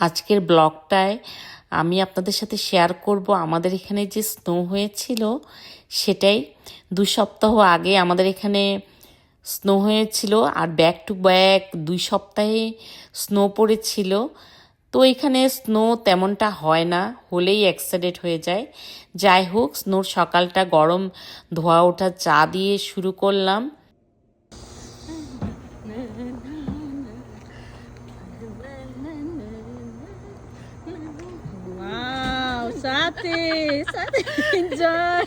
আজকের ব্লগটায় আমি আপনাদের সাথে শেয়ার করব আমাদের এখানে যে স্নো হয়েছিল সেটাই। 2 সপ্তাহ আগে আমাদের এখানে স্নো হয়েছিল আর ব্যাক টু ব্যাক 2 সপ্তাহে স্নো পড়েছিল। তো এখানে স্নো তেমনটা হয় না, হলেই অ্যাক্সিডেন্ট হয়ে যায়। যাই হোক, স্নোর সকালটা গরম ধোয়া ওঠা চা দিয়ে শুরু করলাম। Wow, Sati, enjoy.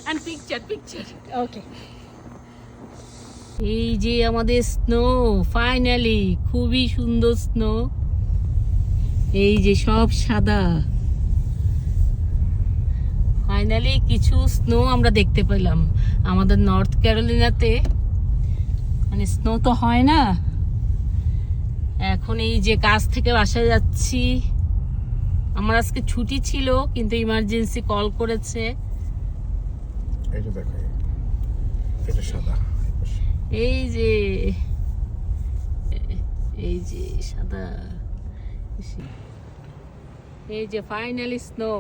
And picture. Okay. এই যে আমাদের স্নো ফাইনালি, খুবই সুন্দর স্নো। এই যে সব সাদা। ফাইনালি কিছু স্নো আমরা দেখতে পেলাম। আমাদের নর্থ ক্যারোলিনাতে মানে স্নো তো হয় না। এখন এই যে কাজ থেকে বাসায় যাচ্ছি। আমার আজকে ছুটি ছিল কিন্তু ইমার্জেন্সি কল করেছে। এটা দেখো, এটা সাদা। এই যে সাদা, এই যে ফাইনালি স্নো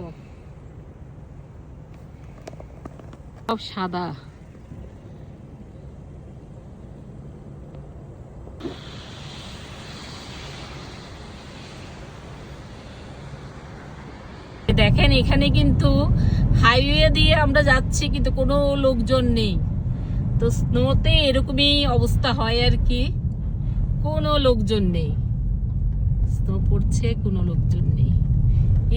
সব সাদা। দেখেন এখানে কিন্তু হাইওয়ে দিয়ে আমরা যাচ্ছি কিন্তু কোনো লোকজন নেই। তো স্নোতে এরকমই অবস্থা হয় আর কি, কোনো লোকজন নেই। স্নো পড়ছে, কোনো লোকজন নেই।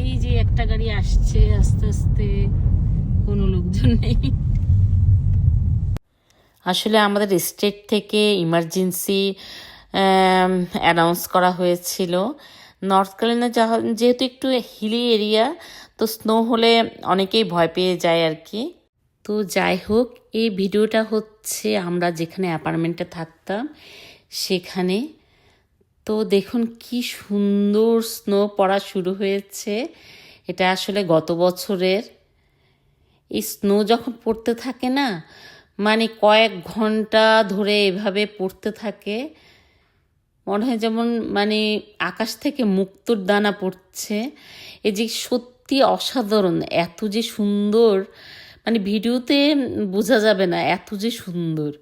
এই যে একটা গাড়ি আসছে আস্তে আস্তে, কোনো লোকজন নেই। আসলে আমাদের স্টেট থেকে ইমার্জেন্সি অ্যানাউন্স করা হয়েছিল। নর্থ ক্যারোলিনা যেহেতু একটু হিলি এরিয়া, তো স্নো হলে অনেকেই ভয় পেয়ে যায় আর কি। তো যাই হোক, এই ভিডিওটা হচ্ছে আমরা যেখানে অ্যাপার্টমেন্টে থাকতাম সেখানে। তো দেখুন কি সুন্দর স্নো পড়া শুরু হয়েছে। এটা আসলে গত বছরের। এই স্নো যখন পড়তে থাকে না, মানে কয়েক ঘন্টা ধরে এভাবে পড়তে থাকে, মনে হয় যেমন মানে আকাশ থেকে মুক্তোর দানা পড়ছে। এই যে সত্যি অসাধারণ, এত যে সুন্দর, মানে ভিডিওতে বোঝা যাবে না এত যে সুন্দর।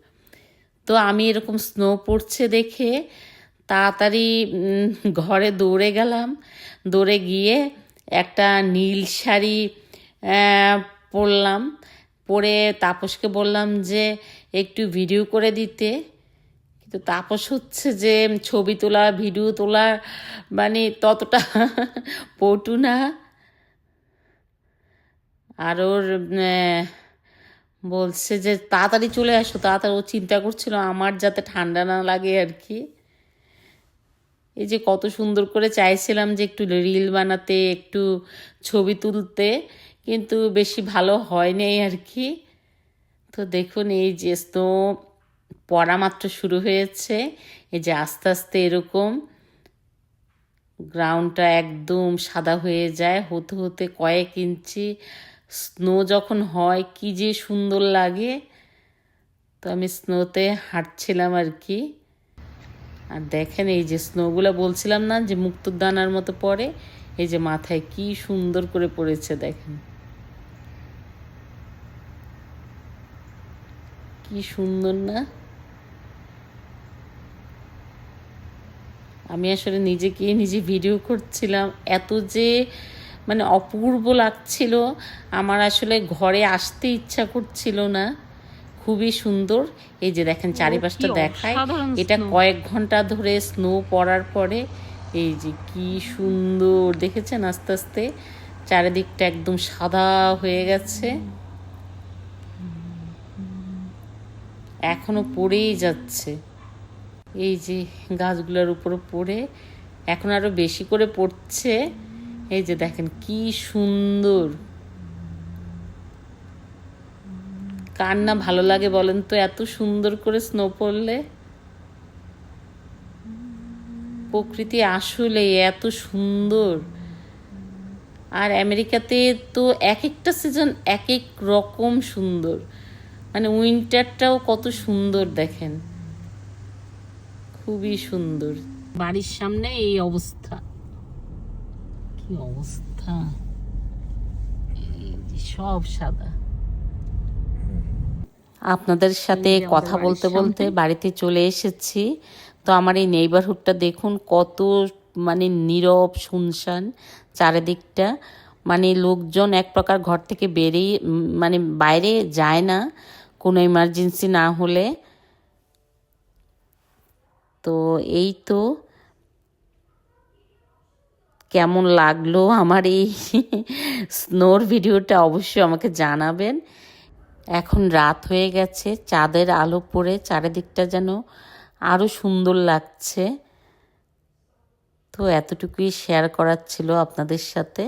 তো আমি এরকম স্নো পড়ছে দেখে তাড়াতাড়ি ঘরে দৌড়ে গেলাম। দৌড়ে গিয়ে একটা নীল শাড়ি পরলাম। পরে তাপসকে বললাম যে একটু ভিডিও করে দিতে। কিন্তু তাপস হচ্ছে যে ছবি তোলা ভিডিও তোলা মানে ততটা পটু না। আর ওর বলছে যে তাড়াতাড়ি চলে আসো, তাড়াতাড়ি। ও চিন্তা করছিল আমার যাতে ঠান্ডা না লাগে আর কি। এই যে কত সুন্দর করে চাইছিলাম যে একটু রিল বানাতে, একটু ছবি তুলতে, কিন্তু বেশি ভালো হয়নি আর কি। তো দেখুন এই যে স্নো পড়া মাত্র শুরু হয়েছে। এই যে আস্তে আস্তে এরকম গ্রাউন্ডটা একদম সাদা হয়ে যায়, হতে হতে কয়েক ইঞ্চি স্নো যখন হয় কি যে সুন্দর লাগে। তো আমি স্নোতে হাঁটছিলাম আর কি। আর দেখেন এই যে স্নোগুলো বলছিলাম না যে মুক্তোর দানার মতো পড়ে, এই যে মাথায় কি সুন্দর করে পড়েছে দেখেন, কি সুন্দর না। আমি আসলে নিজে ভিডিও করছিলাম, এত যে মানে অপূর্ব লাগছিল, আমার আসলে ঘরে আসতে ইচ্ছা করছিল না। খুবই সুন্দর। এই যে দেখেন চারিপাশটা দেখায়, এটা কয়েক ঘন্টা ধরে স্নো পড়ার পরে এই যে কি সুন্দর দেখেছেন। আস্তে আস্তে চারিদিকটা একদম সাদা হয়ে গেছে, এখনো পড়েই যাচ্ছে। এই যে গাছগুলোর উপর পড়ে এখন আরো বেশি করে পড়ছে। এই যে দেখেন কি সুন্দর। কার না ভালো লাগে বলেন তো এত সুন্দর করে স্নো পড়লে। প্রকৃতি আসলে এত সুন্দর। আর আমেরিকাতে তো এক একটা সিজন এক এক রকম সুন্দর, মানে উইন্টারটাও কত সুন্দর দেখেন, খুবই সুন্দর। বাড়ির সামনে এই অবস্থা। কি অবস্থা, এই যে সব সাদা। আপনাদের সাথে এই যে আমাদের কথা বাড়ির বলতে বলতে সামনে। বাড়িতে চলে এসেছি। তো আমার এই নেইবারহুডটা দেখুন কত মানে নীরব শুনশান চারিদিকটা, মানে লোকজন এক প্রকার ঘর থেকে বেরিয়ে মানে বাইরে যায় না কোনো ইমার্জেন্সি না হলে। তো এই তো কেমন লাগলো আমার এই স্নোর ভিডিওটা অবশ্যই আমাকে জানাবেন। এখন রাত হয়ে গেছে, চাঁদের আলো পড়ে চারিদিকটা যেন আরও সুন্দর লাগছে। তো এতটুকুই শেয়ার করার ছিল আপনাদের সাথে।